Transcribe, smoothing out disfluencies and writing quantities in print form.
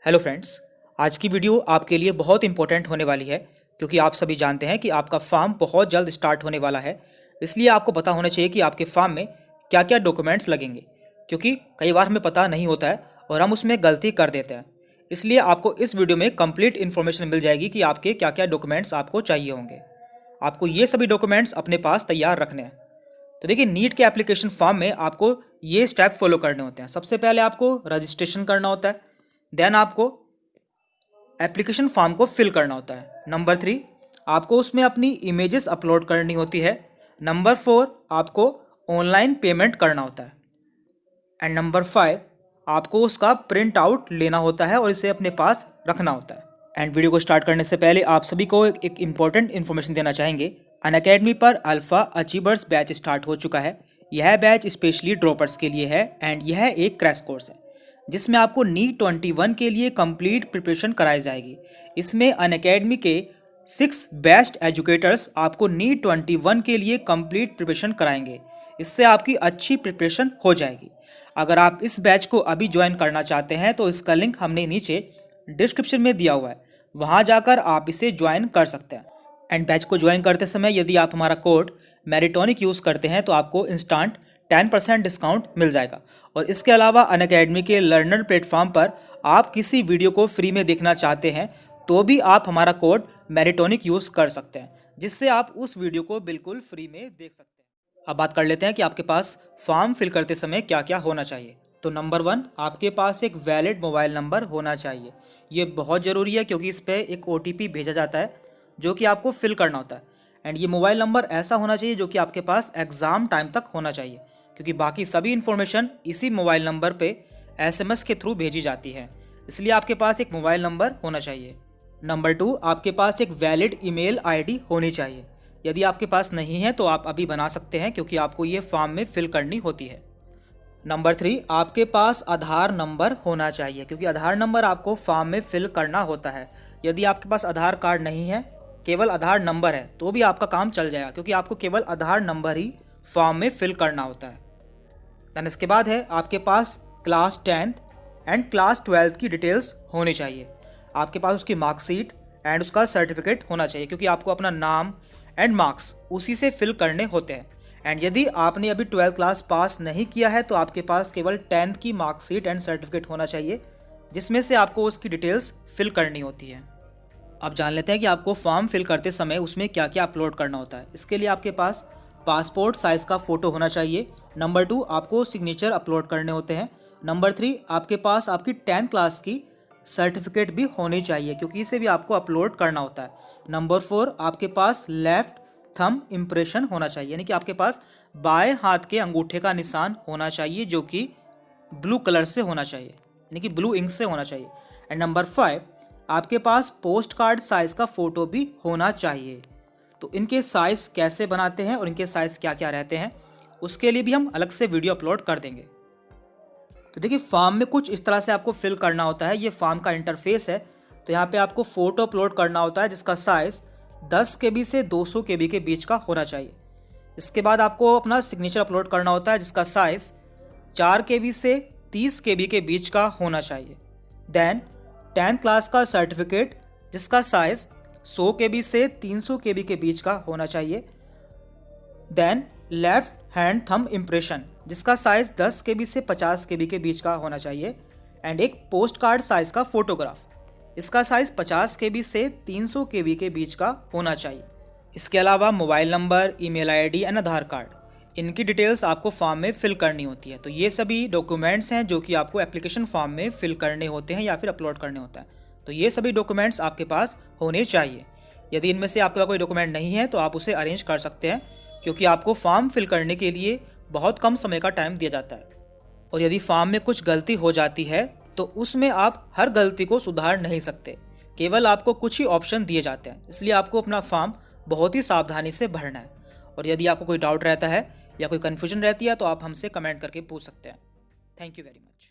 Hello friends, आज की video आपके लिए बहुत इंपॉर्टेंट होने वाली है क्योंकि आप सभी जानते हैं कि आपका फार्म बहुत जल्द स्टार्ट होने वाला है। इसलिए आपको पता होना चाहिए कि आपके फार्म में क्या क्या डॉक्यूमेंट्स लगेंगे, क्योंकि कई बार हमें पता नहीं होता है और हम उसमें गलती कर देते हैं। इसलिए आपको इस वीडियो में कंप्लीट इन्फॉर्मेशन मिल जाएगी कि आपके क्या क्या डॉक्यूमेंट्स आपको चाहिए होंगे। आपको ये सभी डॉक्यूमेंट्स अपने पास तैयार रखने हैं। तो देखिए, नीट के एप्लीकेशन फॉर्म में आपको ये स्टेप फॉलो करने होते हैं। सबसे पहले आपको रजिस्ट्रेशन करना होता है, देन आपको एप्लीकेशन फॉर्म को फिल करना होता है। नंबर 3, आपको उसमें अपनी इमेजेस अपलोड करनी होती है। नंबर 4, आपको ऑनलाइन पेमेंट करना होता है। एंड नंबर 5, आपको उसका प्रिंट आउट लेना होता है और इसे अपने पास रखना होता है। एंड वीडियो को स्टार्ट करने से पहले आप सभी को एक इम्पॉर्टेंट इन्फॉर्मेशन देना चाहेंगे। अनअकैडमी पर अल्फा अचीवर्स बैच स्टार्ट हो चुका है। यह बैच स्पेशली ड्रॉपर्स के लिए है एंड यह एक क्रैश कोर्स है जिसमें आपको नीट 21 के लिए कंप्लीट प्रिपरेशन कराई जाएगी। इसमें अनअकैडमी के 6 बेस्ट एजुकेटर्स आपको नीट 21 के लिए कंप्लीट प्रिपरेशन कराएंगे। इससे आपकी अच्छी प्रिपरेशन हो जाएगी। अगर आप इस बैच को अभी ज्वाइन करना चाहते हैं तो इसका लिंक हमने नीचे डिस्क्रिप्शन में दिया हुआ है, वहाँ जाकर आप इसे ज्वाइन कर सकते हैं। एंड बैच को ज्वाइन करते समय यदि आप हमारा कोड मैरिटोनिक यूज़ करते हैं तो आपको इंस्टेंट 10% डिस्काउंट मिल जाएगा। और इसके अलावा अनअकैडमी के लर्नर प्लेटफॉर्म पर आप किसी वीडियो को फ्री में देखना चाहते हैं तो भी आप हमारा कोड मैरिटोनिक यूज़ कर सकते हैं, जिससे आप उस वीडियो को बिल्कुल फ्री में देख सकते हैं। अब बात कर लेते हैं कि आपके पास फॉर्म फिल करते समय क्या क्या होना चाहिए। तो नंबर 1, आपके पास एक वैलिड मोबाइल नंबर होना चाहिए। ये बहुत ज़रूरी है क्योंकि इस पर एक OTP भेजा जाता है जो कि आपको फिल करना होता है। एंड ये मोबाइल नंबर ऐसा होना चाहिए जो कि आपके पास एग्ज़ाम टाइम तक होना चाहिए, क्योंकि बाकी सभी इन्फॉर्मेशन इसी मोबाइल नंबर पे SMS के थ्रू भेजी जाती है। इसलिए आपके पास एक मोबाइल नंबर होना चाहिए। नंबर 2, आपके पास एक वैलिड ईमेल ID होनी चाहिए। यदि आपके पास नहीं है तो आप अभी बना सकते हैं, क्योंकि आपको ये फॉर्म में फिल करनी होती है। नंबर 3, आपके पास आधार नंबर होना चाहिए, क्योंकि आधार नंबर आपको फॉर्म में फिल करना होता है। यदि आपके पास आधार कार्ड नहीं है, केवल आधार नंबर है, तो भी आपका काम चल जाएगा, क्योंकि आपको केवल आधार नंबर ही फॉर्म में फिल करना होता है। देन इसके बाद है आपके पास class 10th and class 12th की डिटेल्स होनी चाहिए। आपके पास उसकी मार्कशीट एंड उसका सर्टिफिकेट होना चाहिए, क्योंकि आपको अपना नाम एंड मार्क्स उसी से फिल करने होते हैं। एंड यदि आपने अभी 12th क्लास पास नहीं किया है तो आपके पास केवल 10th की मार्कशीट एंड सर्टिफिकेट होना चाहिए, जिसमें से आपको उसकी डिटेल्स फिल करनी होती है। अब जान लेते हैं कि आपको फॉर्म फिल करते समय उसमें क्या क्या अपलोड करना होता है। इसके लिए आपके पास पासपोर्ट साइज़ का फ़ोटो होना चाहिए। नंबर 2, आपको सिग्नेचर अपलोड करने होते हैं। नंबर 3, आपके पास आपकी 10th क्लास की सर्टिफिकेट भी होनी चाहिए, क्योंकि इसे भी आपको अपलोड करना होता है। नंबर 4, आपके पास लेफ़्ट थंब इम्प्रेशन होना चाहिए, यानी कि आपके पास बाएं हाथ के अंगूठे का निशान होना चाहिए, जो कि ब्लू कलर से होना चाहिए, यानी कि ब्लू इंक से होना चाहिए। एंड नंबर 5, आपके पास पोस्ट कार्ड साइज़ का फ़ोटो भी होना चाहिए। तो इनके साइज़ कैसे बनाते हैं और इनके साइज़ क्या क्या रहते हैं, उसके लिए भी हम अलग से वीडियो अपलोड कर देंगे। तो देखिए, फॉर्म में कुछ इस तरह से आपको फिल करना होता है। ये फॉर्म का इंटरफेस है। तो यहाँ पे आपको फ़ोटो अपलोड करना होता है, जिसका साइज़ 10 KB से 200 KB के बीच का होना चाहिए। इसके बाद आपको अपना सिग्नेचर अपलोड करना होता है, जिसका साइज़ 4 KB से 30 KB के बीच का होना चाहिए। देन 10th क्लास का सर्टिफिकेट, जिसका साइज़ 100 KB से 300 KB के बीच का होना चाहिए। Then left hand thumb impression, जिसका साइज़ 10 KB से 50 KB के बीच का होना चाहिए। एंड एक पोस्ट कार्ड साइज़ का फ़ोटोग्राफ, इसका साइज़ 50 KB से 300 KB के बीच का होना चाहिए। इसके अलावा mobile number, email ID and Aadhaar card, इनकी डिटेल्स आपको फॉर्म में फिल करनी होती है। तो ये सभी डॉक्यूमेंट्स हैं जो कि आपको एप्लीकेशन फॉर्म में फिल करने होते हैं या फिर अपलोड करने होता है। तो ये सभी डॉक्यूमेंट्स आपके पास होने चाहिए। यदि इनमें से आपके पास कोई डॉक्यूमेंट नहीं है तो आप उसे अरेंज कर सकते हैं, क्योंकि आपको फॉर्म फिल करने के लिए बहुत कम समय का टाइम दिया जाता है। और यदि फॉर्म में कुछ गलती हो जाती है तो उसमें आप हर गलती को सुधार नहीं सकते, केवल आपको कुछ ही ऑप्शन दिए जाते हैं। इसलिए आपको अपना फॉर्म बहुत ही सावधानी से भरना है। और यदि आपको कोई डाउट रहता है या कोई कन्फ्यूजन रहती है तो आप हमसे कमेंट करके पूछ सकते हैं। Thank you very much.